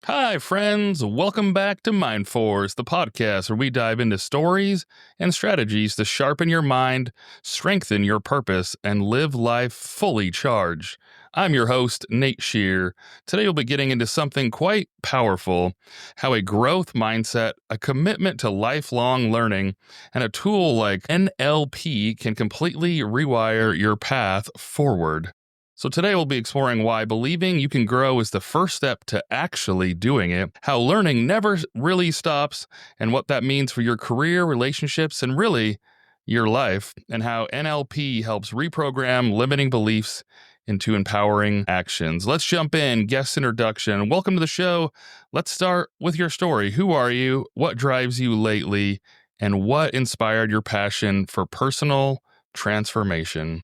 Hi, friends. Welcome back to Mind Force, the podcast where we dive into stories and strategies to sharpen your mind, strengthen your purpose, and live life fully charged. I'm your host, Nate Shear. Today, we'll be getting into something quite powerful: how a growth mindset, a commitment to lifelong learning, and a tool like NLP can completely rewire your path forward. So, today we'll be exploring why believing you can grow is the first step to actually doing it, how learning never really stops, and what that means for your career, relationships, and really your life, and how NLP helps reprogram limiting beliefs into empowering actions. Let's jump in. Guest introduction. Welcome to the show. Let's start with your story. Who are you? What drives you lately? And what inspired your passion for personal transformation?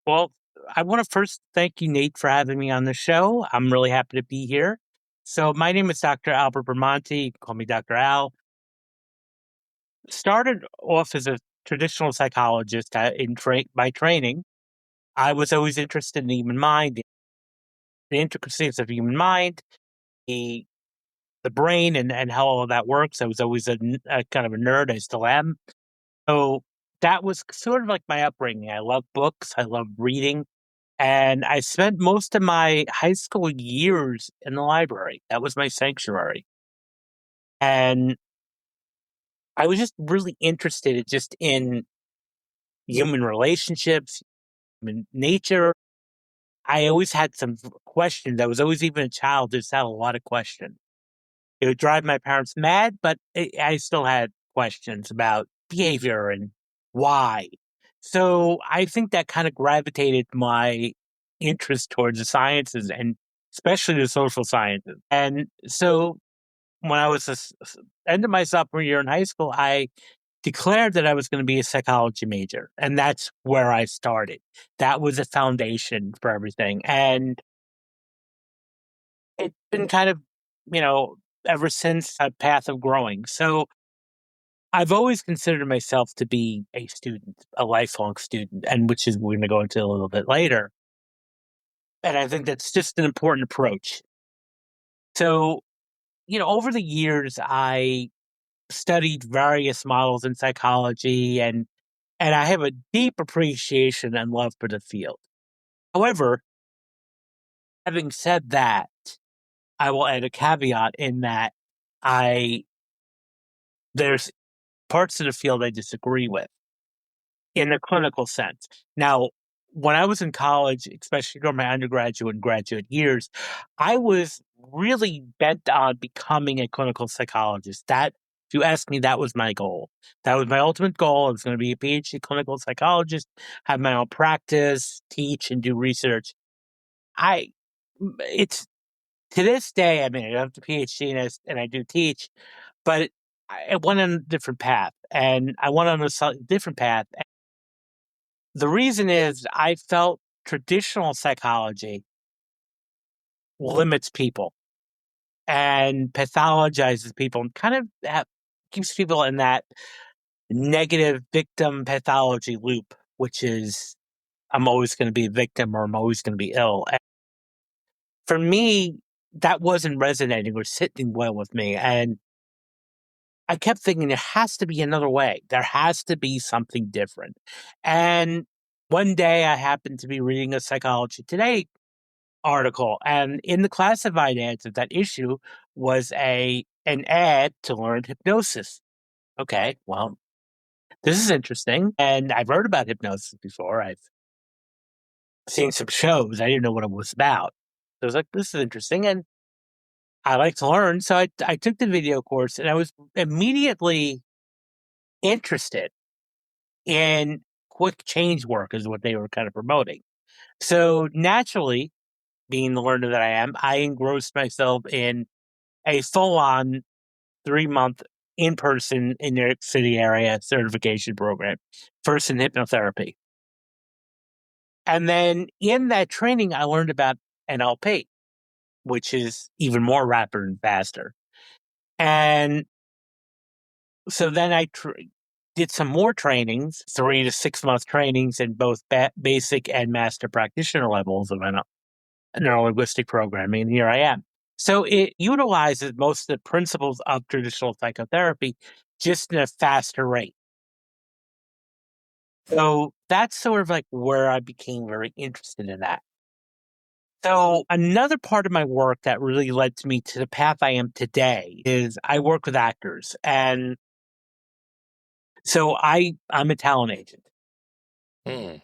Well, I want to first thank you, Nate, for having me on the show. I'm really happy to be here. So, my name is Dr. Albert Bramante. You can call me Dr. Al. Started off as a traditional psychologist by training. I was always interested in the human mind, the intricacies of the human mind, the the brain, and how all of that works. I was always a kind of a nerd. I still am. So that was sort of like my upbringing. I love books. I love reading. And I spent most of my high school years in the library. That was my sanctuary. And I was just really interested just in human relationships, human nature. I always had some questions. I was always, even a child, just had a lot of questions. It would drive my parents mad, but I still had questions about behavior and why. So I think that kind of gravitated my interest towards the sciences and especially the social sciences. And so when I was end of my sophomore year in high school, I declared that I was going to be a psychology major. And that's where I started. That was a foundation for everything. And it's been kind of, you know, ever since a path of growing. So I've always considered myself to be a student, a lifelong student, and which is we're going to go into a little bit later. And I think that's just an important approach. So, over the years, I studied various models in psychology and I have a deep appreciation and love for the field. However, having said that, I will add a caveat in that I there's parts of the field I disagree with in the clinical sense. Now, when I was in college, especially during my undergraduate and graduate years, I was really bent on becoming a clinical psychologist. If you ask me, that was my goal. That was my ultimate goal. I was going to be a PhD clinical psychologist, have my own practice, teach, and do research. It's to this day, I mean, I have the PhD and I do teach, but I went on a different path, and I went on a different path. The reason is I felt traditional psychology limits people and pathologizes people and kind of keeps people in that negative victim pathology loop, which is I'm always going to be a victim or I'm always going to be ill. And for me, that wasn't resonating or sitting well with me. And I kept thinking there has to be another way. There has to be something different. And one day I happened to be reading a Psychology Today article, and in the classified ads of that issue was an ad to learn hypnosis. Okay, well, this is interesting, and I've heard about hypnosis before. I've seen some shows. I didn't know what it was about. So I was like, this is interesting, and I like to learn. So I took the video course, and I was immediately interested in quick change work, is what they were kind of promoting. So naturally, being the learner that I am, I engrossed myself in a full-on 3-month in-person in New York City area certification program, first in hypnotherapy. And then in that training, I learned about NLP, which is even more rapid and faster. And so then I did some more trainings, 3 to 6 month trainings in both basic and master practitioner levels of neurolinguistic programming. And here I am. So it utilizes most of the principles of traditional psychotherapy, just in a faster rate. So that's sort of like where I became very interested in that. So another part of my work that really led to me to the path I am today is I work with actors. And so I'm a talent agent. Mm.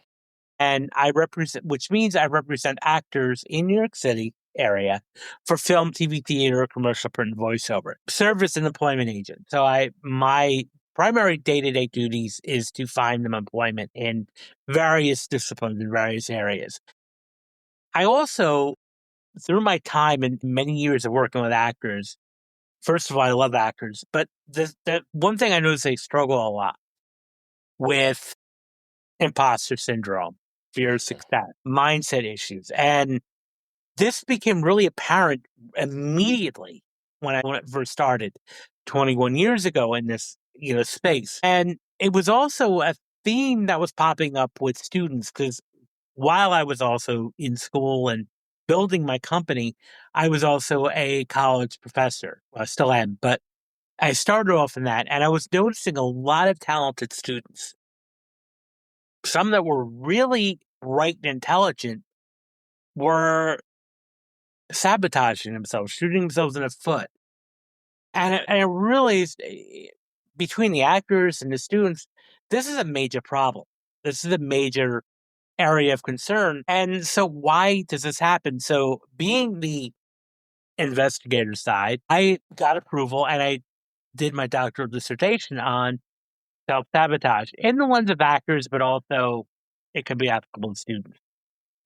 And I represent, which means I represent actors in New York City area for film, TV, theater, commercial, print, and voiceover. Serve as an employment agent. So my primary day-to-day duties is to find them employment in various disciplines in various areas. I also, through my time and many years of working with actors, first of all, I love actors, but the one thing I notice they struggle a lot with imposter syndrome, fear of success, mindset issues. And this became really apparent immediately when it first started 21 years ago in this, space. And it was also a theme that was popping up with students because while I was also in school and building my company, I was also a college professor. Well, I still am, but I started off in that and I was noticing a lot of talented students, some that were really bright and intelligent, were sabotaging themselves, shooting themselves in the foot. And it really is, between the actors and the students, this is a major problem. This is a major area of concern. And so, why does this happen? So, being the investigator side, I got approval and I did my doctoral dissertation on self sabotage in the lens of actors, but also it can be applicable to students.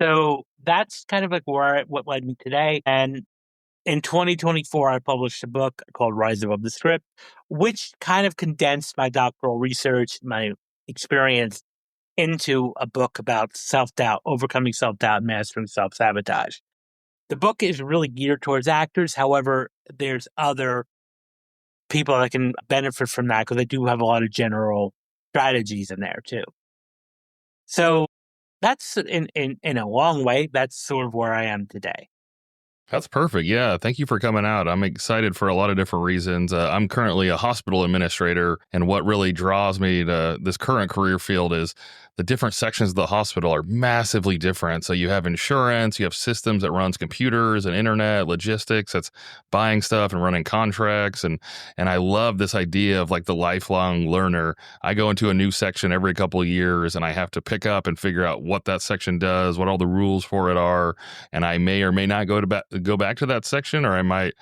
So that's kind of like what led me today. And in 2024, I published a book called Rise Above the Script, which kind of condensed my doctoral research, my experience into a book about self doubt, overcoming self doubt, and mastering self sabotage. The book is really geared towards actors. However, there's other people that can benefit from that because I do have a lot of general strategies in there too. So that's in a long way, that's sort of where I am today. That's perfect. Yeah. Thank you for coming out. I'm excited for a lot of different reasons. I'm currently a hospital administrator, and what really draws me to this current career field is the different sections of the hospital are massively different. So you have insurance, you have systems that runs computers and internet, logistics that's buying stuff and running contracts. And I love this idea of like the lifelong learner. I go into a new section every couple of years and I have to pick up and figure out what that section does, what all the rules for it are, and I may or may not go back to that section, or I might,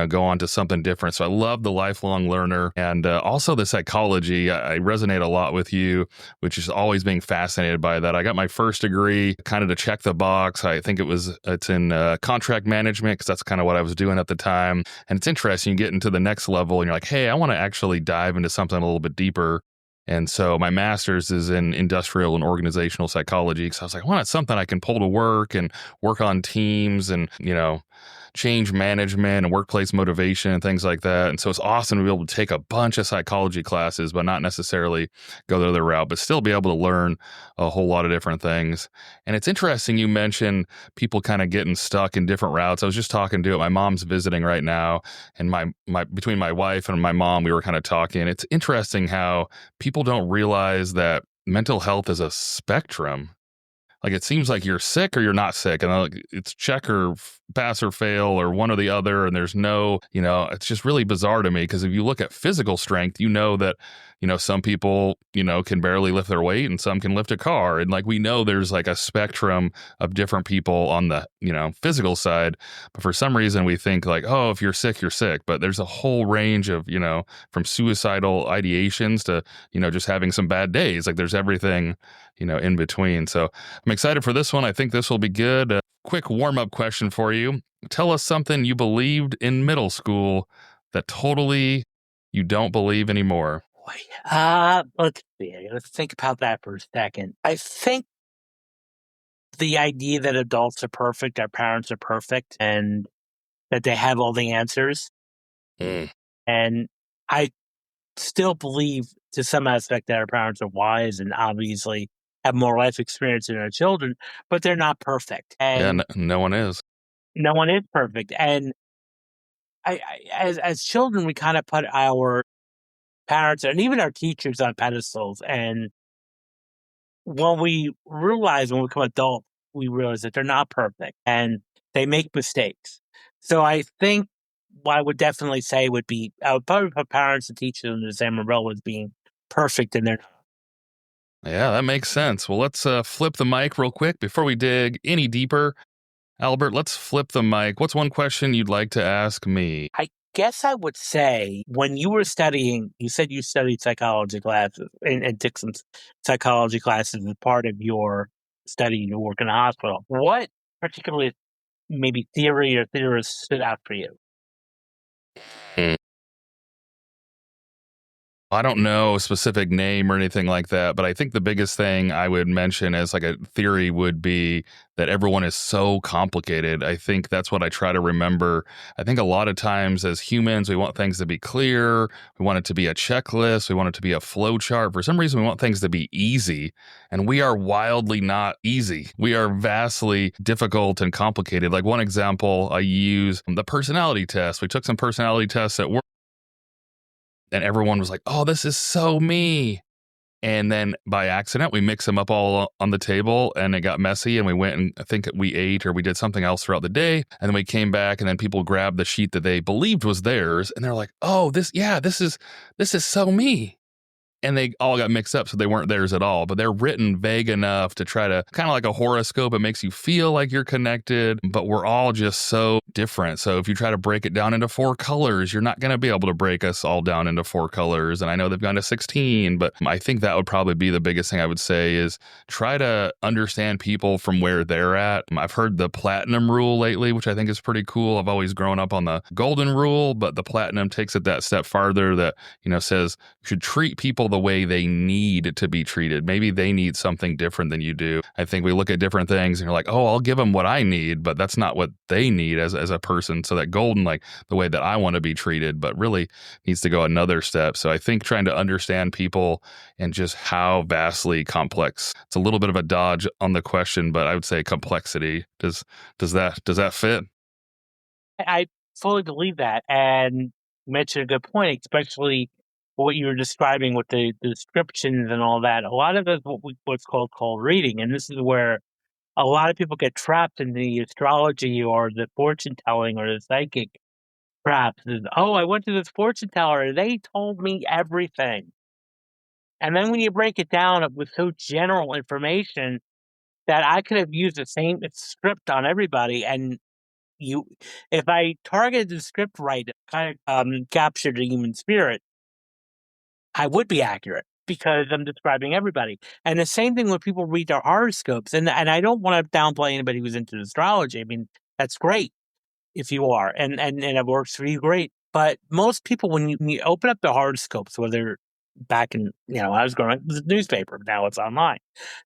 go on to something different. So I love the lifelong learner, and also the psychology. I resonate a lot with you, which is always being fascinated by that. I got my first degree kind of to check the box. I think it's in contract management because that's kind of what I was doing at the time. And it's interesting. You get into the next level, and you're like, hey, I want to actually dive into something a little bit deeper. And so my master's is in industrial and organizational psychology. Because I was like, I want something I can pull to work and work on teams and, change management and workplace motivation and things like that. And so it's awesome to be able to take a bunch of psychology classes, but not necessarily go the other route, but still be able to learn a whole lot of different things. And it's interesting you mentioned people kind of getting stuck in different routes. I was just talking to it. My mom's visiting right now, and my between my wife and my mom, we were kind of talking. It's interesting how people don't realize that mental health is a spectrum. Like it seems like you're sick or you're not sick, and like, it's check or pass or fail or one or the other. And there's no, it's just really bizarre to me because if you look at physical strength, you know that, some people, can barely lift their weight and some can lift a car. And like we know there's like a spectrum of different people on the, physical side. But for some reason we think like, oh, if you're sick, you're sick. But there's a whole range of, from suicidal ideations to, just having some bad days. Like there's everything, in between. So I'm excited for this one. I think this will be good. A quick warm up question for you. Tell us something you believed in middle school that totally you don't believe anymore. Boy, let's see. Let's think about that for a second. I think the idea that adults are perfect, our parents are perfect, and that they have all the answers. Mm. And I still believe to some aspect that our parents are wise and obviously have more life experience than our children, but they're not perfect. Yeah, And no one is. no one is perfect. And as children, we kind of put our parents and even our teachers on pedestals. And when we become adults, we realize that they're not perfect and they make mistakes. So I think what I would definitely say would be I would probably put parents and teachers in the same umbrella as being perfect in their. Yeah, that makes sense. Well, let's flip the mic real quick before we dig any deeper. Albert, let's flip the mic. What's one question you'd like to ask me? I guess I would say when you were studying, you said you studied psychology classes and took some psychology classes as part of your study and your work in a hospital. What particularly maybe theory or theorists stood out for you? I don't know a specific name or anything like that, but I think the biggest thing I would mention as like a theory would be that everyone is so complicated. I think that's what I try to remember. I think a lot of times as humans, we want things to be clear. We want it to be a checklist. We want it to be a flow chart. For some reason, we want things to be easy, and we are wildly not easy. We are vastly difficult and complicated. Like one example, I use the personality test. We took some personality tests at work. And everyone was like, "Oh, this is so me." And then by accident, we mixed them up all on the table and it got messy. And we went and I think we ate or we did something else throughout the day. And then we came back and then people grabbed the sheet that they believed was theirs. And they're like, "Oh, this is so me." And they all got mixed up, so they weren't theirs at all. But they're written vague enough to try to kind of like a horoscope. It makes you feel like you're connected, but we're all just so different. So if you try to break it down into 4 colors, you're not going to be able to break us all down into 4 colors. And I know they've gone to 16, but I think that would probably be the biggest thing I would say is try to understand people from where they're at. I've heard the platinum rule lately, which I think is pretty cool. I've always grown up on the golden rule, but the platinum takes it that step farther that, says you should treat people the way they need to be treated. Maybe they need something different than you do. I think we look at different things and you're like, "Oh, I'll give them what I need," but that's not what they need as a person. So that golden, like the way that I want to be treated, but really needs to go another step. So I think trying to understand people and just how vastly complex. It's a little bit of a dodge on the question, but I would say complexity. Does that fit? I fully believe that, and you mentioned a good point, especially what you were describing with the descriptions and all that. A lot of it is what's called cold reading, and this is where a lot of people get trapped in the astrology or the fortune telling or the psychic traps. Is, oh, I went to this fortune teller and they told me everything. And then when you break it down, it was so general information that I could have used the same script on everybody. And you, if I targeted the script right, kind of captured the human spirit, I would be accurate because I'm describing everybody. And the same thing when people read their horoscopes. And I don't want to downplay anybody who's into astrology. I mean, that's great if you are, and it works for you, great. But most people, when you open up the horoscopes, whether back in, I was growing up, it was a newspaper, now it's online.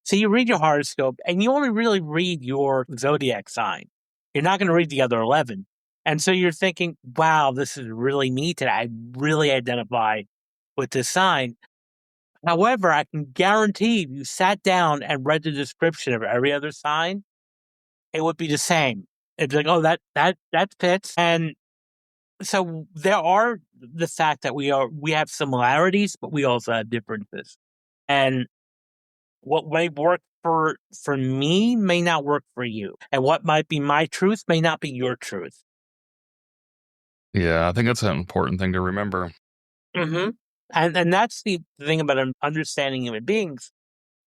So you read your horoscope and you only really read your zodiac sign. You're not going to read the other 11. And so you're thinking, wow, this is really me today. I really identify with this sign. However, I can guarantee if you sat down and read the description of every other sign, it would be the same. It'd be like, oh, that fits. And so there are the fact that we have similarities, but we also have differences. And what may work for me may not work for you. And what might be my truth may not be your truth. Yeah, I think that's an important thing to remember. Mm-hmm. And that's the thing about understanding human beings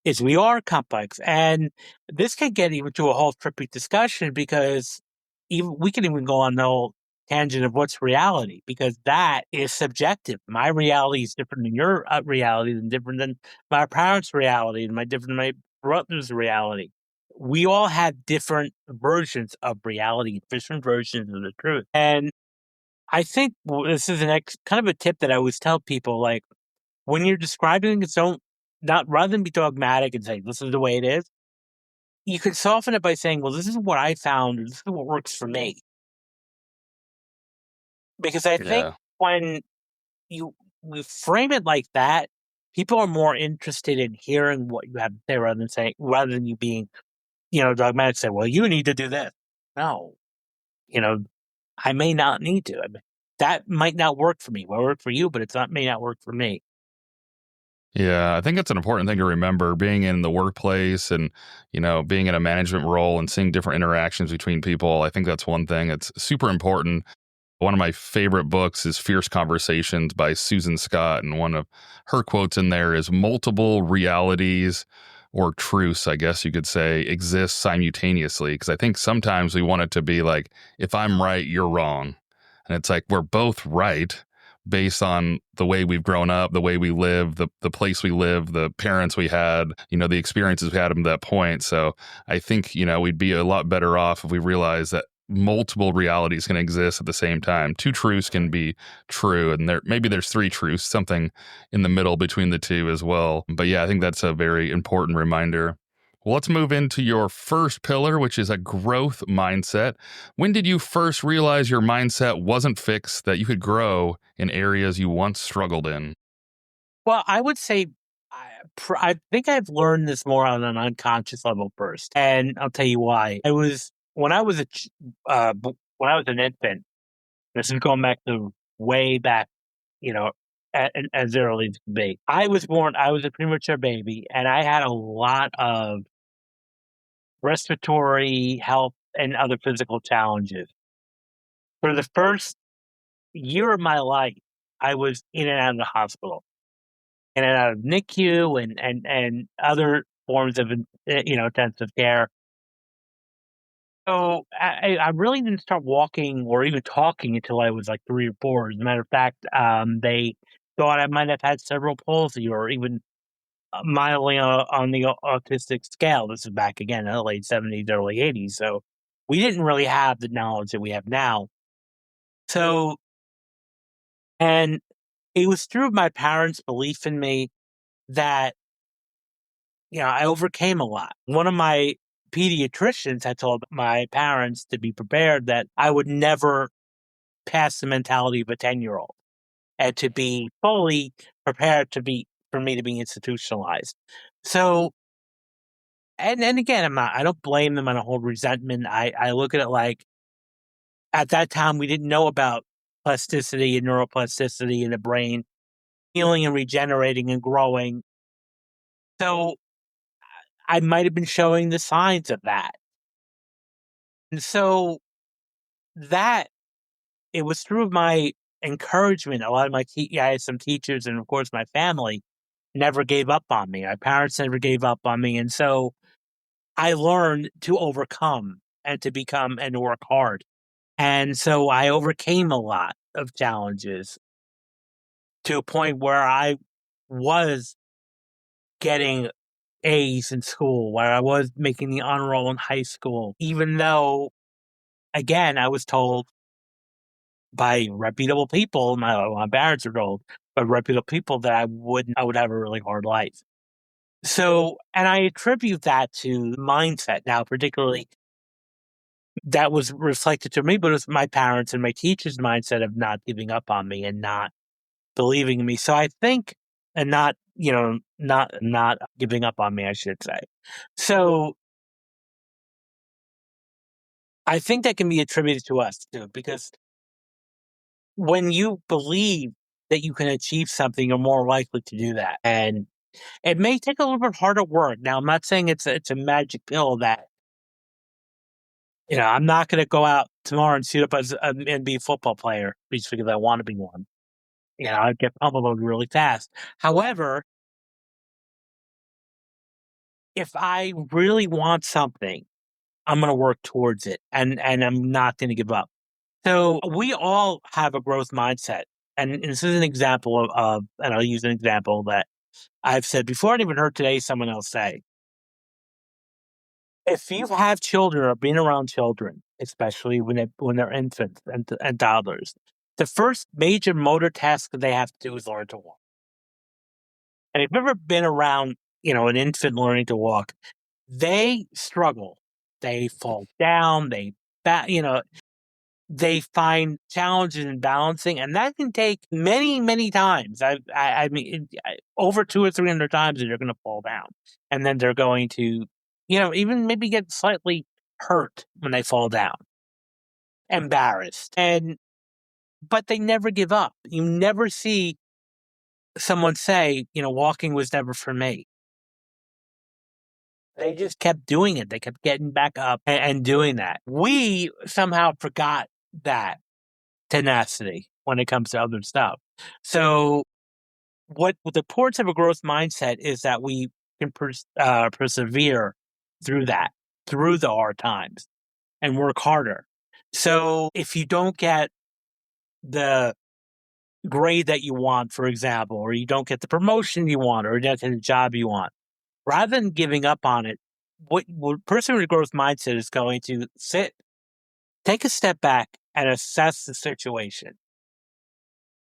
is we are complex. And this can get even to a whole trippy discussion because even we can even go on the whole tangent of what's reality because that is subjective. My reality is different than your reality and different than my parents' reality and different than my brother's reality. We all have different versions of reality, different versions of the truth. And I think this is kind of a tip that I always tell people, like, when you're describing it, don't not rather than be dogmatic and say this is the way it is, you could soften it by saying, "Well, this is what I found, or this is what works for me." Because I think Yeah. when you you frame it like that, people are more interested in hearing what you have to say rather than you being, dogmatic. Say, "Well, you need to do this." No, you know, I may not need to. that might not work for me. It will work for you, but may not work for me. Yeah, I think it's an important thing to remember being in the workplace and, being in a management role and seeing different interactions between people. I think that's one thing that's super important. One of my favorite books is Fierce Conversations by Susan Scott. And one of her quotes in there is multiple realities or truths, I guess you could say, exist simultaneously. Because I think sometimes we want it to be like, if I'm right, you're wrong. And it's like, we're both right based on the way we've grown up, the way we live, the place we live, the parents we had, the experiences we had up to that point. So I think, we'd be a lot better off if we realized that multiple realities can exist at the same time. Two truths can be true, and maybe there's three truths, something in the middle between the two as well. But yeah, I think that's a very important reminder. Well, let's move into your first pillar, which is a growth mindset. When did you first realize your mindset wasn't fixed, that you could grow in areas you once struggled in? Well, I would say I think I've learned this more on an unconscious level first, and I'll tell you why. I was when I was when I was an infant. This is going back to way back, you know, as early as could be. I was born. I was a premature baby, and I had a lot of respiratory, health, and other physical challenges. For the first year of my life, I was in and out of the hospital, in and out of NICU and other forms of intensive care. So I really didn't start walking or even talking until I was like 3 or 4. As a matter of fact, they thought I might have had cerebral palsy or even mildly on the autistic scale. This is back again in the late 70s, early 80s. So we didn't really have the knowledge that we have now. So, and it was through my parents' belief in me that, I overcame a lot. One of my pediatricians had told my parents to be prepared that I would never pass the mentality of a 10-year-old and to be fully prepared for me to be institutionalized. So, and again, I don't blame them. I don't hold resentment. I look at it like at that time we didn't know about plasticity and neuroplasticity in the brain, healing and regenerating and growing. So I might have been showing the signs of that. And so that it was through my encouragement. A lot of I had some teachers and of course my family never gave up on me. My parents never gave up on me. And so I learned to overcome and to become and to work hard. And so I overcame a lot of challenges to a point where I was getting A's in school, where I was making the honor roll in high school, even though, again, I was told by reputable people, my parents were told by reputable people that I would have a really hard life. So, and I attribute that to mindset now, particularly that was reflected to me, but it was my parents and my teachers' mindset of not giving up on me and not believing in me. So I think, and not, not giving up on me, I should say. So I think that can be attributed to us too, because when you believe that you can achieve something, you're more likely to do that. And it may take a little bit harder work. Now, I'm not saying it's a magic pill that, I'm not going to go out tomorrow and suit up as and be a football player just because I want to be one. I'd get pummeled really fast. However, if I really want something, I'm going to work towards it and I'm not going to give up. So we all have a growth mindset. And this is an example and I'll use an example that I've said before and even heard today someone else say. If you have children or been around children, especially when they're infants and toddlers, the first major motor task that they have to do is learn to walk. And if you've ever been around, an infant learning to walk, they struggle. They fall down. They find challenges in balancing, and that can take many, many times. I mean, over 200 or 300 times that they're going to fall down, and then they're going to, even maybe get slightly hurt when they fall down, embarrassed, and but they never give up. You never see someone say, walking was never for me. They just kept doing it. They kept getting back up and doing that. We somehow forgot that tenacity when it comes to other stuff. So what the importance of a growth mindset is that we can persevere through that, through the hard times, and work harder. So if you don't get the grade that you want, for example, or you don't get the promotion you want, or you don't get the job you want, rather than giving up on it, what a person with a growth mindset is going to take a step back and assess the situation.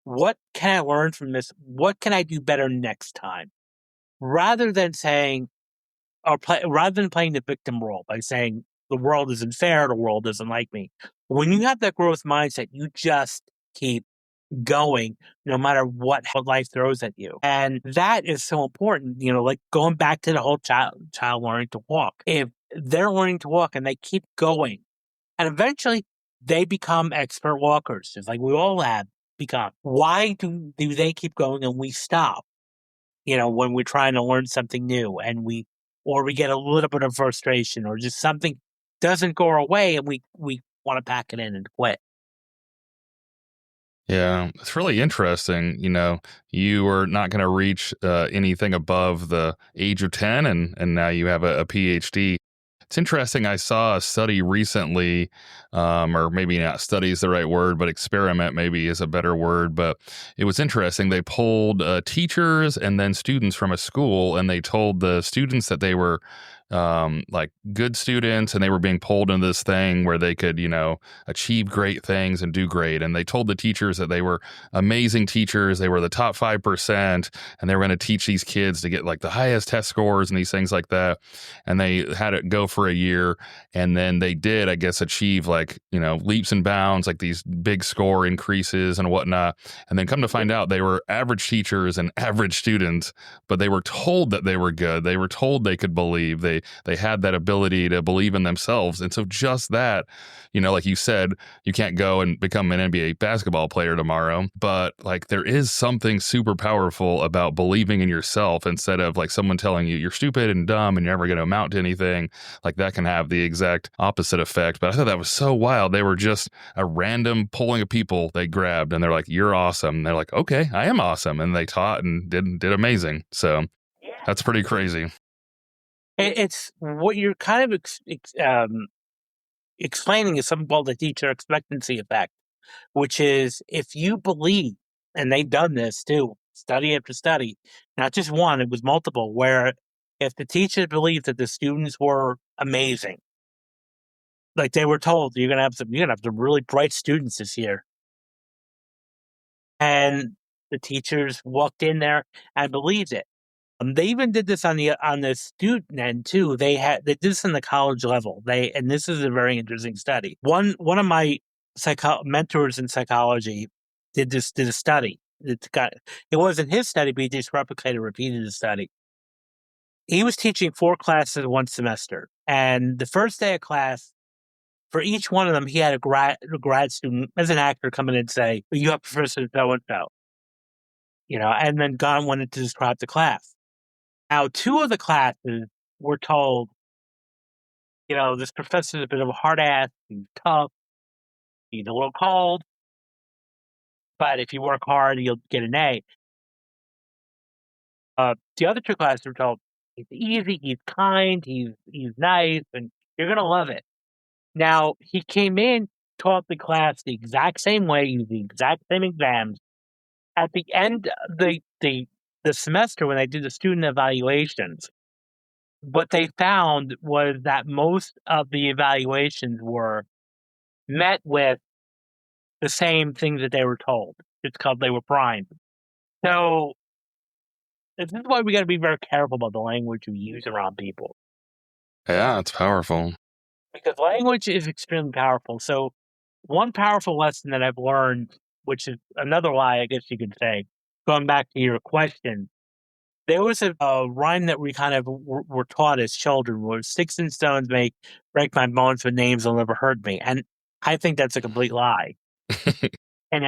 What can I learn from this? What can I do better next time? Rather than saying, rather than playing the victim role by saying the world isn't fair, the world doesn't like me. When you have that growth mindset, you just keep going no matter what life throws at you. And that is so important, like going back to the whole child learning to walk. If they're learning to walk and they keep going, and eventually they become expert walkers, just like we all have become. Why do they keep going and we stop? When we're trying to learn something new and we get a little bit of frustration or just something doesn't go our way and we want to pack it in and quit. Yeah, it's really interesting. You were not going to reach anything above the age of 10, and now you have a PhD. It's interesting. I saw a study recently, or maybe not study is the right word, but experiment maybe is a better word. But it was interesting. They pulled teachers and then students from a school, and they told the students that they were like good students, and they were being pulled into this thing where they could, achieve great things and do great. And they told the teachers that they were amazing teachers. They were the top 5%, and they were going to teach these kids to get like the highest test scores and these things like that. And they had it go for a year. And then they did, I guess, achieve like, leaps and bounds, like these big score increases and whatnot. And then come to find out they were average teachers and average students, but they were told that they were good. They were told they could believe. They had that ability to believe in themselves. And so just that, like you said, you can't go and become an NBA basketball player tomorrow, but like there is something super powerful about believing in yourself instead of like someone telling you you're stupid and dumb and you're never going to amount to anything. Like that can have the exact opposite effect. But I thought that was so wild. They were just a random pulling of people they grabbed and they're like, you're awesome. And they're like, okay, I am awesome. And they taught and did amazing. So that's pretty crazy. It's what you're kind of explaining is something called the teacher expectancy effect, which is if you believe, and they've done this too, study after study, not just one, it was multiple, where if the teacher believed that the students were amazing, like they were told, you're gonna have some really bright students this year, and the teachers walked in there and believed it. They even did this on the student end too. They did this in the college level. And this is a very interesting study. One of my mentors in psychology did a study. It wasn't his study, but he just repeated the study. He was teaching 4 classes one semester, and the first day of class, for each one of them, he had a grad student as an actor come in and say, "You have Professor so and so," and then God wanted to describe the class. Now, 2 of the classes were told, this professor's a bit of a hard ass, he's tough, he's a little cold, but if you work hard, you'll get an A. The other 2 classes were told, he's easy, he's kind, he's nice, and you're going to love it. Now, he came in, taught the class the exact same way, used the exact same exams. At the end of the semester, when they did the student evaluations, what they found was that most of the evaluations were met with the same things that they were told. It's called they were primed. So this is why we got to be very careful about the language we use around people, Yeah, it's powerful. because language is extremely powerful. So one powerful lesson that I've learned, which is another lie, I guess you could say, going back to your question, there was a rhyme that we kind of were taught as children, where sticks and stones may break my bones, but names will never hurt me. And I think that's a complete lie. and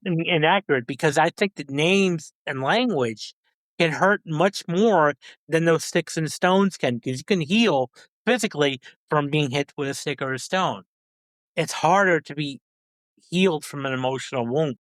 inaccurate, because I think that names and language can hurt much more than those sticks and stones can, because you can heal physically from being hit with a stick or a stone. It's harder to be healed from an emotional wound.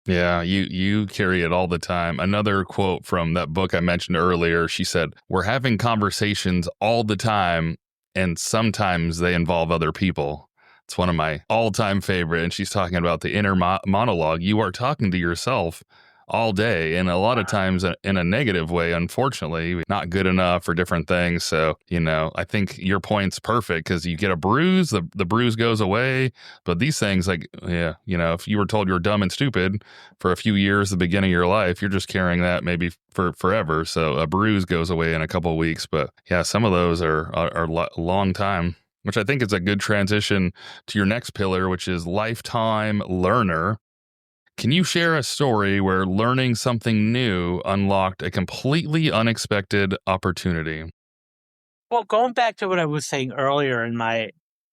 Yeah, you carry it all the time. Another quote from that book I mentioned earlier, she said, "We're having conversations all the time, and sometimes they involve other people." It's one of my all-time favorite, and she's talking about the inner monologue. You are talking to yourself all day, and a lot of times in a negative way, unfortunately, not good enough for different things. So, I think your point's perfect, because you get a bruise, the bruise goes away. But these things, like, yeah, if you were told you're dumb and stupid for a few years at the beginning of your life, you're just carrying that maybe for forever. So a bruise goes away in a couple of weeks. But yeah, some of those are a long time, which I think is a good transition to your next pillar, which is lifetime learner. Can you share a story where learning something new unlocked a completely unexpected opportunity? Well, going back to what I was saying earlier in my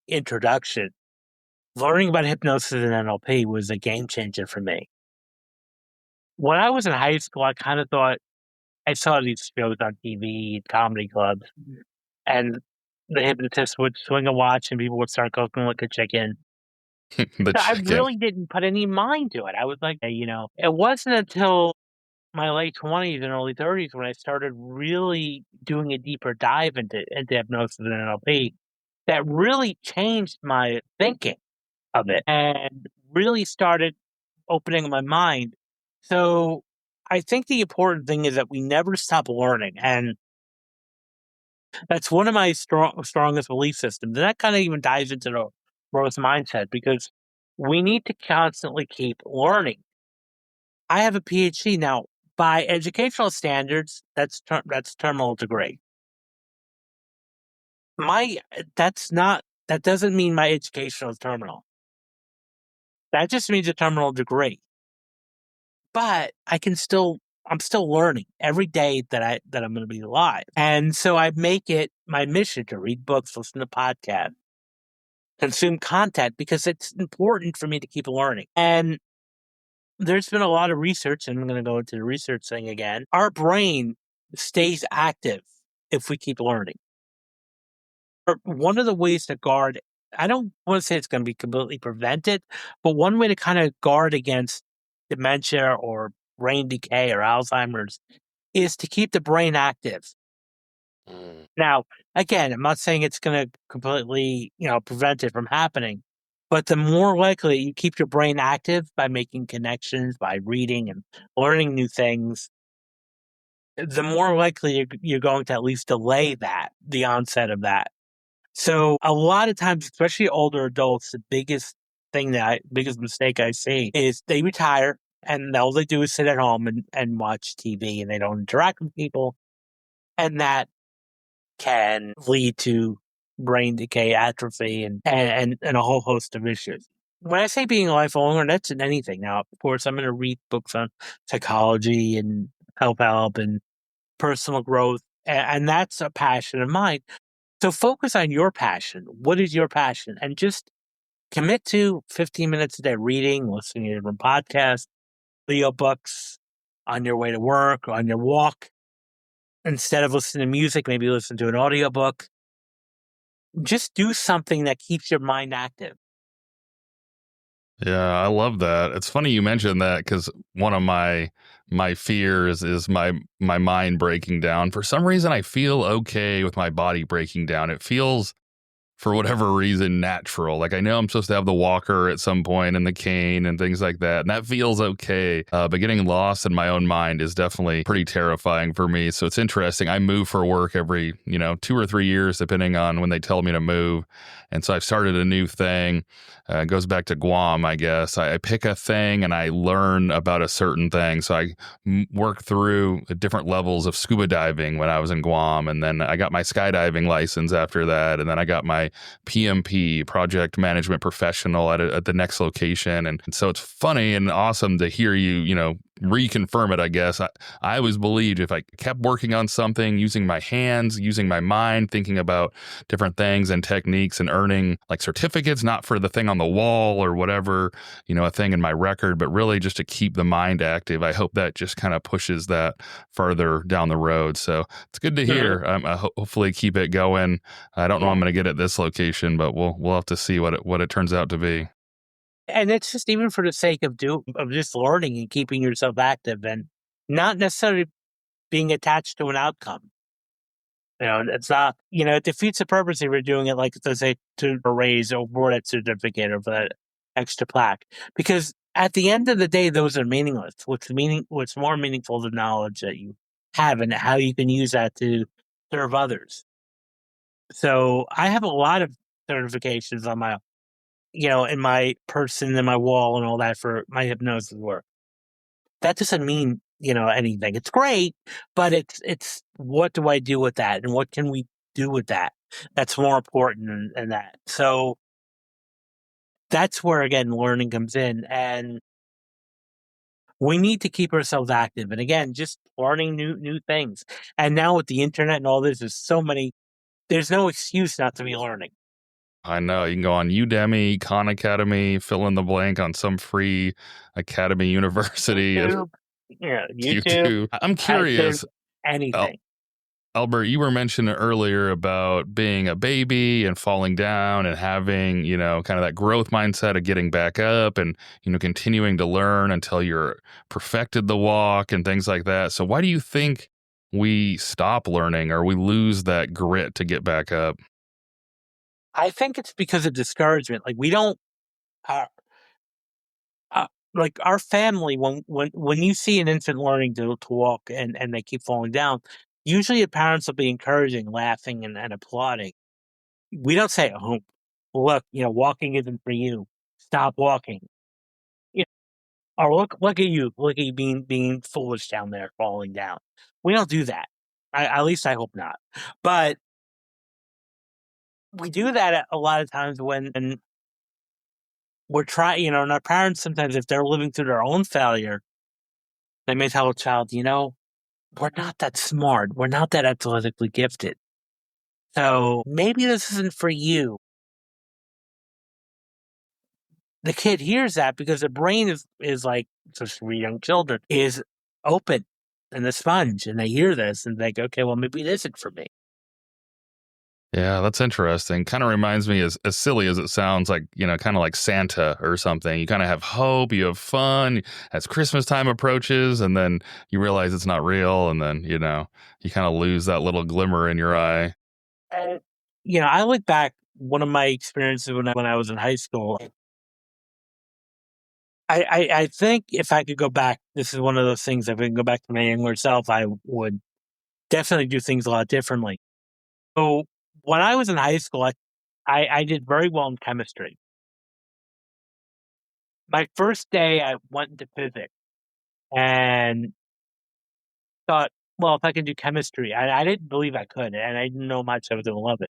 introduction, learning about hypnosis and NLP was a game changer for me. When I was in high school, I kind of thought, I saw these shows on TV, comedy clubs, and the hypnotist would swing a watch and people would start cooking like a chicken. The I chicken. really didn't put any mind to it. I was like, it wasn't until my late 20s and early 30s when I started really doing a deeper dive into hypnosis and NLP that really changed my thinking of it and really started opening my mind. So I think the important thing is that we never stop learning. And that's one of my strongest belief systems. And that kind of even dives into the growth mindset, because we need to constantly keep learning. I have a PhD now. By educational standards, that's terminal degree. My that doesn't mean my education is terminal. That just means a terminal degree. But I'm still learning every day that I'm going to be alive. And so I make it my mission to read books, listen to podcasts, consume content, because it's important for me to keep learning. And there's been a lot of research, and I'm going to go into the research thing again. Our brain stays active if we keep learning. One of the ways to guard, I don't want to say it's going to be completely prevented, but one way to kind of guard against dementia or brain decay or Alzheimer's is to keep the brain active. Now, again, I'm not saying it's going to completely, prevent it from happening, but the more likely you keep your brain active by making connections, by reading and learning new things, the more likely you're going to at least delay the onset of that. So a lot of times, especially older adults, the biggest mistake I see is they retire and all they do is sit at home and watch TV, and they don't interact with people. And that can lead to brain decay, atrophy, and a whole host of issues. When I say being a lifelong learner, that's in anything. Now, of course, I'm going to read books on psychology and help and personal growth, and that's a passion of mine. So focus on your passion. What is your passion? And just commit to 15 minutes a day reading, listening to different podcasts, audiobooks on your way to work, on your walk. Instead of listening to music, maybe listen to an audiobook. Just do something that keeps your mind active. Yeah, I love that. It's funny you mentioned that, because one of my fears is my mind breaking down. For some reason, I feel okay with my body breaking down. It feels, for whatever reason, natural. Like, I know I'm supposed to have the walker at some point and the cane and things like that, and that feels okay. But getting lost in my own mind is definitely pretty terrifying for me. So it's interesting. I move for work every 2 or 3 years, depending on when they tell me to move. And so I've started a new thing. It goes back to Guam, I guess. I pick a thing and I learn about a certain thing. So I work through different levels of scuba diving when I was in Guam. And then I got my skydiving license after that. And then I got my PMP, project management professional, at the next location. And so it's funny and awesome to hear you, reconfirm it, I guess. I always believed if I kept working on something, using my hands, using my mind, thinking about different things and techniques and earning like certificates, not for the thing on the wall or whatever, a thing in my record, but really just to keep the mind active. I hope that just kind of pushes that further down the road. So it's good to hear. Hopefully keep it going. I don't know I'm going to get at this location, but we'll have to see what it turns out to be. And it's just even for the sake of just learning and keeping yourself active and not necessarily being attached to an outcome. It's not, it defeats the purpose if you're doing it, like, let's say, to raise or for that certificate or for that extra plaque. Because at the end of the day, those are meaningless. What's more meaningful is the knowledge that you have and how you can use that to serve others. So I have a lot of certifications on my, in my person and my wall and all that for my hypnosis work. That doesn't mean, anything. It's great, but it's what do I do with that and what can we do with that? That's more important than that. So that's where, again, learning comes in, and we need to keep ourselves active. And again, just learning new things. And now with the internet and all this, there's no excuse not to be learning. I know. You can go on Udemy, Khan Academy, fill in the blank on some free academy university. YouTube, YouTube, YouTube. I'm there's curious, anything. Albert, you were mentioning earlier about being a baby and falling down and having, kind of that growth mindset of getting back up and, continuing to learn until you're perfected the walk and things like that. So why do you think we stop learning or we lose that grit to get back up? I think it's because of discouragement. Like, we don't, uh, like our family, when you see an infant learning to walk and they keep falling down, usually the parents will be encouraging, laughing, and applauding. We don't say, "Oh, look, walking isn't for you. Stop walking." You or look at you being foolish down there, falling down. We don't do that. At least I hope not. But we do that a lot of times when we're trying, and our parents sometimes, if they're living through their own failure, they may tell a child, we're not that smart. We're not that athletically gifted. So maybe this isn't for you. The kid hears that because the brain is like, especially for young children, is open and the sponge. And they hear this and think, okay, well, maybe it isn't for me. Yeah, that's interesting. Kind of reminds me, as silly as it sounds, like, kind of like Santa or something. You kind of have hope, you have fun as Christmas time approaches, and then you realize it's not real. And then, you kind of lose that little glimmer in your eye. And, I look back, one of my experiences when I was in high school, I think if I could go back, this is one of those things, if I can go back to my younger self, I would definitely do things a lot differently. So when I was in high school, I did very well in chemistry. My first day, I went into physics and thought, well, if I can do chemistry, I didn't believe I could, and I didn't know much. I was going to love it.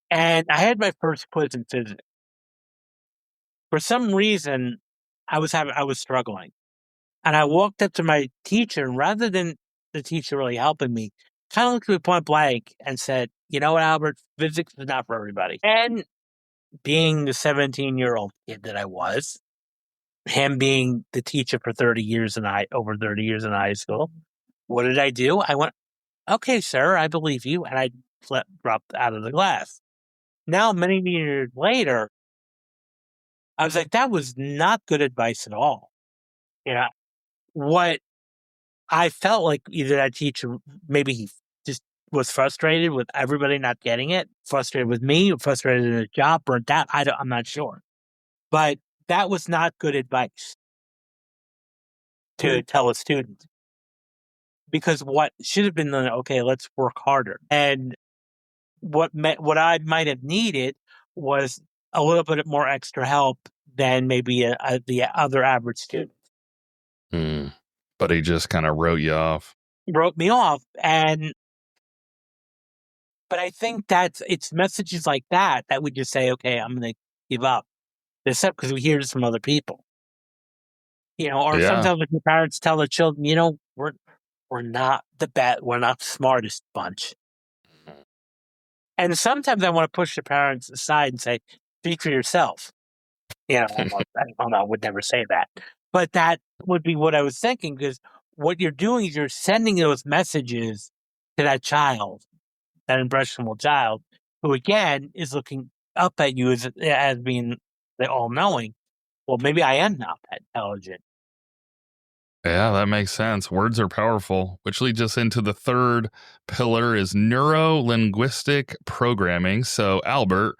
And I had my first quiz in physics. For some reason, I was struggling, and I walked up to my teacher, and rather than the teacher really helping me, kind of looked at me point blank and said, "You know what, Albert? Physics is not for everybody." And being the 17-year-old kid that I was, him being the teacher for 30 years and over 30 years in high school, what did I do? I went, "Okay, sir, I believe you." And I dropped out of the class. Now, many years later, I was like, that was not good advice at all. Yeah. What I felt like either that teacher, maybe he just was frustrated with everybody not getting it, frustrated with me, frustrated in his job, burnt out. I'm not sure. But that was not good advice to tell a student, because what should have been done, okay, let's work harder. And what I might have needed was a little bit more extra help than maybe the other average student. Hmm. But he just kind of wrote you off. Wrote me off, but I think it's messages like that we just say, okay, I'm going to give up, except because we hear this from other people. Or Yeah. sometimes when your parents tell their children, we're not we're not the smartest bunch. And sometimes I want to push the parents aside and say, speak for yourself. I would never say that. But that would be what I was thinking, because what you're doing is you're sending those messages to that child, that impressionable child, who again is looking up at you as being the all knowing. Well, maybe I am not that intelligent. Yeah, that makes sense. Words are powerful, which leads us into the third pillar is neuro-linguistic programming. So, Albert,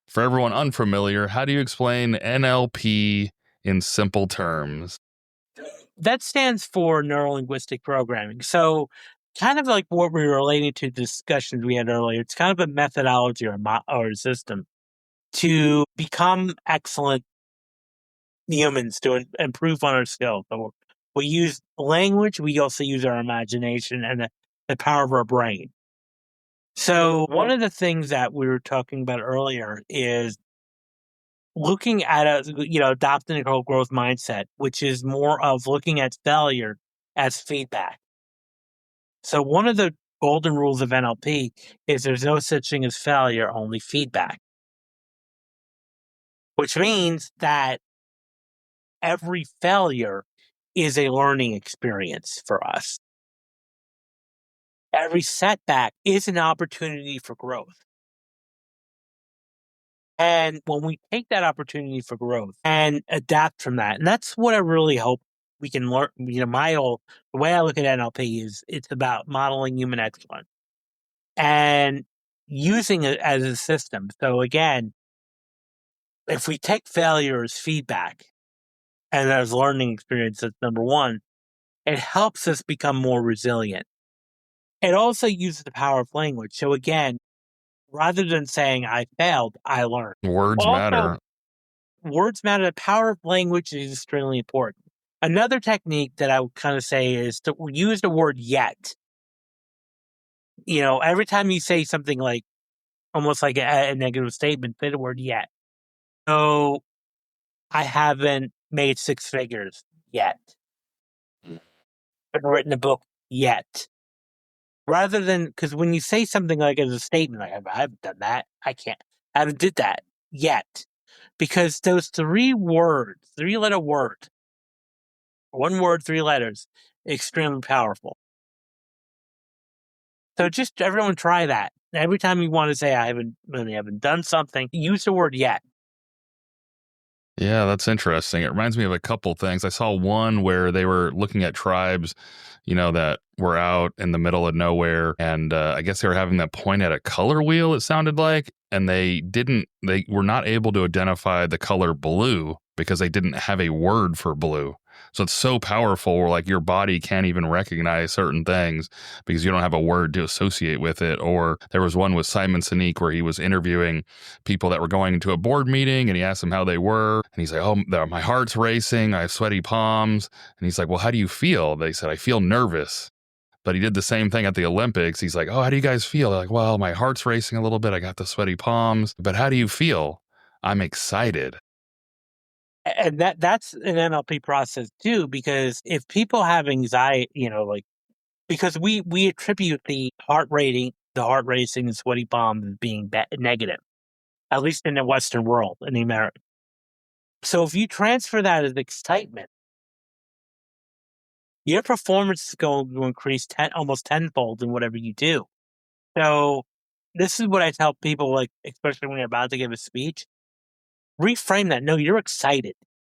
for everyone unfamiliar, how do you explain NLP in simple terms? That stands for neuro linguistic programming. So, kind of like what we were relating to discussions we had earlier, it's kind of a methodology or a system to become excellent humans, to improve on our skills. So we use language, we also use our imagination and the power of our brain. So, one of the things that we were talking about earlier is looking at adopting a whole growth mindset, which is more of looking at failure as feedback. So, one of the golden rules of NLP is there's no such thing as failure, only feedback, which means that every failure is a learning experience for us. Every setback is an opportunity for growth. And when we take that opportunity for growth and adapt from that, and that's what I really hope we can learn. The way I look at NLP is it's about modeling human excellence and using it as a system. So again, if we take failure as feedback and as learning experience, that's number one, it helps us become more resilient. It also uses the power of language. So again, rather than saying I failed, I learned. Words Also, matter. words matter. The power of language is extremely important. Another technique that I would kind of say is to use the word yet. Every time you say something like almost like a negative statement, say the word yet. So I haven't made six figures yet. Haven't written a book yet. Rather than, because when you say something like as a statement, like I haven't done that, I haven't did that yet. Because those three-letter word, one word, three letters, extremely powerful. So just everyone try that. Every time you want to say I haven't done something, use the word yet. Yeah, that's interesting. It reminds me of a couple things. I saw one where they were looking at tribes, that were out in the middle of nowhere. And I guess they were having that point at a color wheel, it sounded like. And they were not able to identify the color blue because they didn't have a word for blue. So it's so powerful where like your body can't even recognize certain things because you don't have a word to associate with it. Or there was one with Simon Sinek where he was interviewing people that were going into a board meeting and he asked them how they were. And he's like, oh, my heart's racing. I have sweaty palms. And he's like, well, how do you feel? They said, I feel nervous. But he did the same thing at the Olympics. He's like, oh, how do you guys feel? They're like, well, my heart's racing a little bit. I got the sweaty palms. But how do you feel? I'm excited. And that's an NLP process too, because if people have anxiety, because we attribute the heart racing and sweaty palms as being negative, at least in the Western world, in the American. So if you transfer that as excitement, your performance is going to increase almost tenfold in whatever you do. So this is what I tell people, like, especially when you're about to give a speech, reframe that. No, you're excited.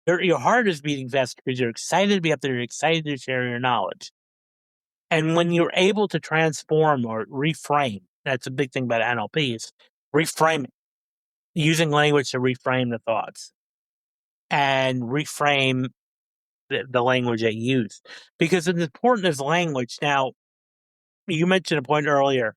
Your heart is beating fast because you're excited to be up there. You're excited to share your knowledge. And when you're able to transform or reframe, that's a big thing about NLP is reframing, using language to reframe the thoughts and reframe the language they use. Because it's important as language. Now, you mentioned a point earlier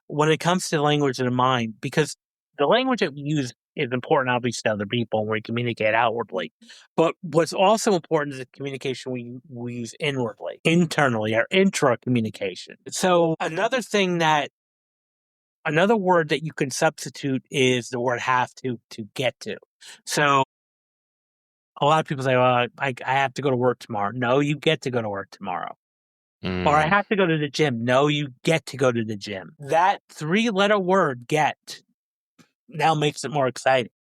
when it comes to language of the mind, because the language that we use is important, obviously, to other people when we communicate outwardly. But what's also important is the communication we use inwardly, internally, our intra communication. So another word that you can substitute is the word have to get to. So a lot of people say, well, I have to go to work tomorrow. No, you get to go to work tomorrow. Or I Mm. have to go to the gym. No, you get to go to the gym. That 3-letter word, get, now makes it more exciting.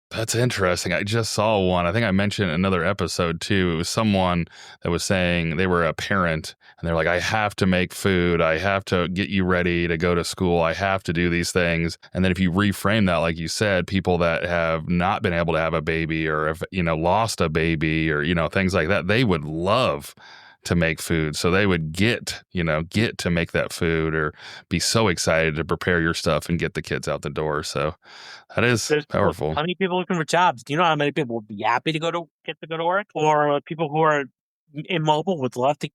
That's interesting. I just saw one. I think I mentioned in another episode too. It was someone that was saying they were a parent and they're like, I have to make food. I have to get you ready to go to school. I have to do these things. And then if you reframe that, like you said, people that have not been able to have a baby or have, lost a baby or, things like that, they would love to make food. So they would get to make that food or be so excited to prepare your stuff and get the kids out the door. So that is There's powerful. plenty of people looking for jobs. Do you know how many people would be happy to get to go to work? Or people who are immobile would love to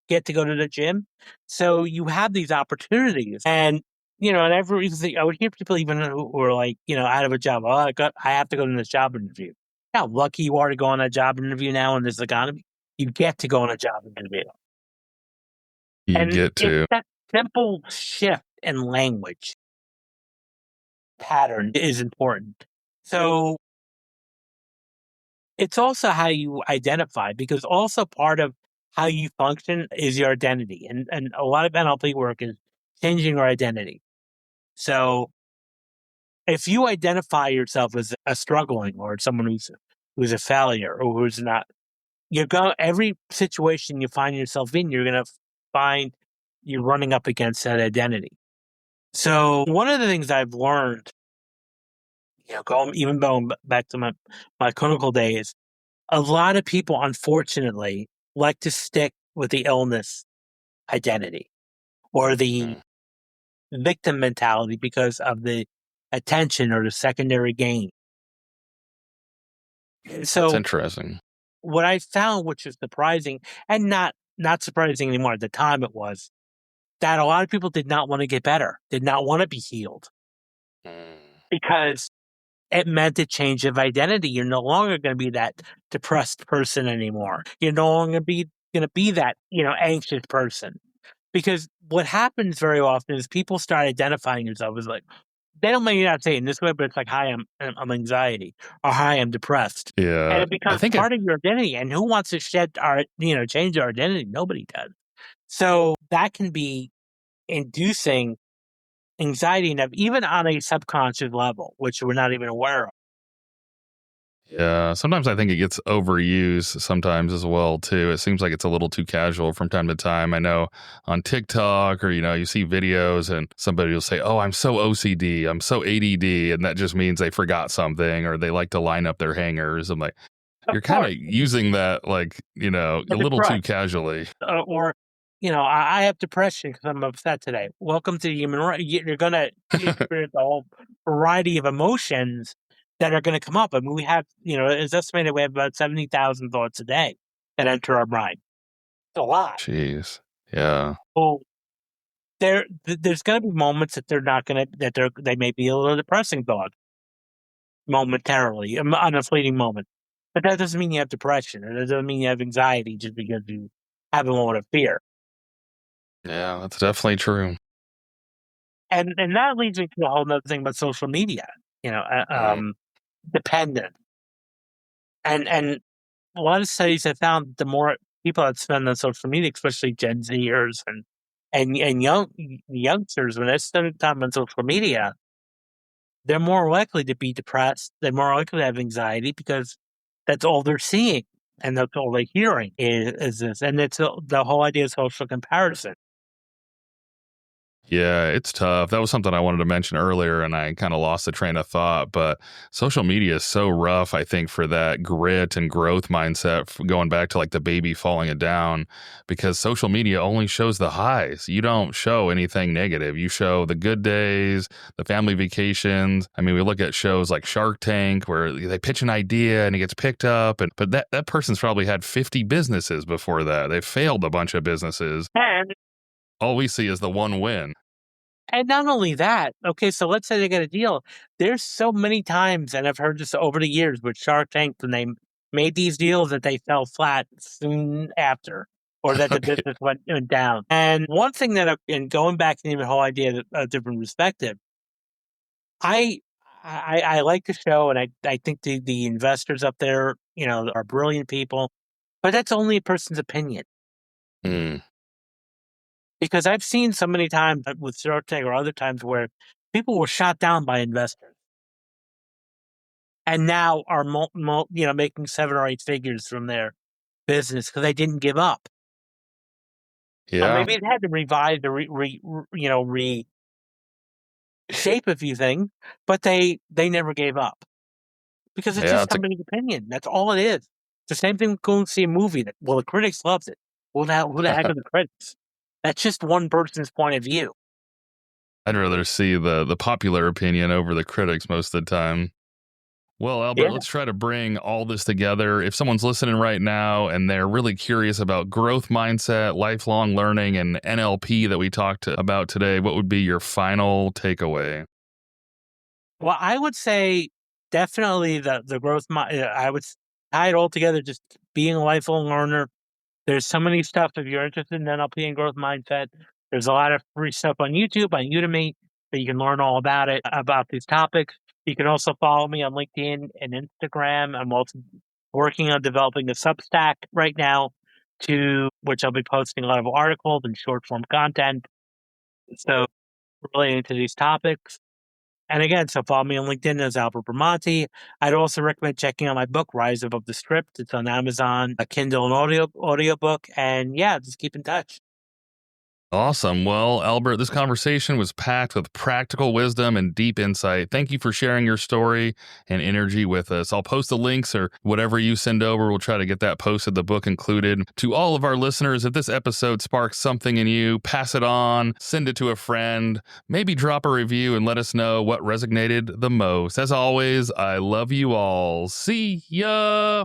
get to go to the gym. So you have these opportunities, and and I would hear people even who are like, out of a job. Oh, I have to go to this job interview. How lucky you are to go on a job interview now in this economy. You get to go on a job interview, You and get it's to. that simple shift in language pattern is important. So it's also how you identify, because also part of how you function is your identity. And a lot of NLP work is changing your identity. So if you identify yourself as a struggling or someone who's a failure or who's not, every situation you find yourself in, you're gonna find you're running up against that identity. So one of the things I've learned, going back to my clinical days, a lot of people, unfortunately, like to stick with the illness identity or the Mm, victim mentality because of the attention or the secondary gain. that's So interesting. what I found, which is surprising and not surprising anymore, at the time it was, that a lot of people did not want to get better, did not want to be healed, Mm, because it meant a change of identity. You're no longer going to be that depressed person anymore. You're no longer going to be that, anxious person. Because what happens very often is people start identifying themselves as like, they don't maybe not say it in this way, but it's like, hi, I'm anxiety, or hi, I'm depressed. And yeah, it I becomes think it. part of your identity. And who wants to change our identity? Nobody does. So that can be inducing anxiety enough, even on a subconscious level, which we're not even aware of. Yeah, sometimes I think it gets overused sometimes as well too. It seems like it's a little too casual from time to time. I know on TikTok or you see videos and somebody will say, "Oh, I'm so OCD, I'm so ADD," and that just means they forgot something or they like to line up their hangers. I'm like, Of you're kind course, of using that like, a a little too depressed, casually. or I have depression because I'm upset today. Welcome to the human right. You're gonna experience a whole variety of emotions that are gonna come up. I mean, we have, it's estimated we have about 70,000 thoughts a day that enter our mind. It's a lot. Jeez. Yeah. Well, there's gonna be moments that they may be a little depressing thoughts momentarily, on a fleeting moment. But that doesn't mean you have depression, or that doesn't mean you have anxiety just because you have a moment of fear. Yeah, that's definitely true. And that leads me to a whole other thing about social media, Mm, dependent. And a lot of studies have found the more people that spend on social media, especially Gen Zers and youngsters, when they spend time on social media, they're more likely to be depressed. They're more likely to have anxiety because that's all they're seeing and that's all they're hearing is this. And it's the whole idea of social comparison. yeah, it's tough. That was something I wanted to mention earlier, and I kind of lost the train of thought. But social media is so rough, I think, for that grit and growth mindset, going back to like the baby falling it down, because social media only shows the highs. You don't show anything negative. You show the good days, the family vacations. I mean, we look at shows like Shark Tank where they pitch an idea and it gets picked up, but that person's probably had 50 businesses before that. They've failed a bunch of businesses. And All we see is the one win. And not only that, okay, so let's say they get a deal. There's so many times, and I've heard this over the years with Shark Tank, when they made these deals that they fell flat soon after, or that the business went down. And one thing and going back to the whole idea of a different perspective, I I like the show, and I think the investors up there, are brilliant people, but that's only a person's opinion. Mm. Because I've seen so many times with Shark Tank or other times where people were shot down by investors and now are making 7 or 8 figures from their business because they didn't give up. Yeah. Maybe it had to revise or reshape a few things, but they never gave up because it's Yeah. just somebody's opinion. That's all it is. It's the same thing with going to see a movie that, well, the critics loves it. Well, now who the heck are the critics? That's just one person's point of view. I'd rather see the popular opinion over the critics most of the time. Well, Albert, Yeah. let's try to bring all this together. If someone's listening right now and they're really curious about growth mindset, lifelong learning, and NLP that we talked about today, what would be your final takeaway? Well, I would say definitely the growth. I would tie it all together. Just being a lifelong learner. There's so many stuff. If you're interested in NLP and growth mindset, there's a lot of free stuff on YouTube, on Udemy, that you can learn all about it, about these topics. You can also follow me on LinkedIn and Instagram. I'm also working on developing a Substack right now, to which I'll be posting a lot of articles and short form content. So relating to these topics. And again, so follow me on LinkedIn as Albert Bramante. I'd also recommend checking out my book, Rise Above the Script. It's on Amazon, a Kindle and audiobook. And yeah, just keep in touch. Awesome. Well, Albert, this conversation was packed with practical wisdom and deep insight. Thank you for sharing your story and energy with us. I'll post the links or whatever you send over. We'll try to get that posted, the book included. To all of our listeners, if this episode sparks something in you, pass it on, send it to a friend, maybe drop a review and let us know what resonated the most. As always, I love you all. See ya.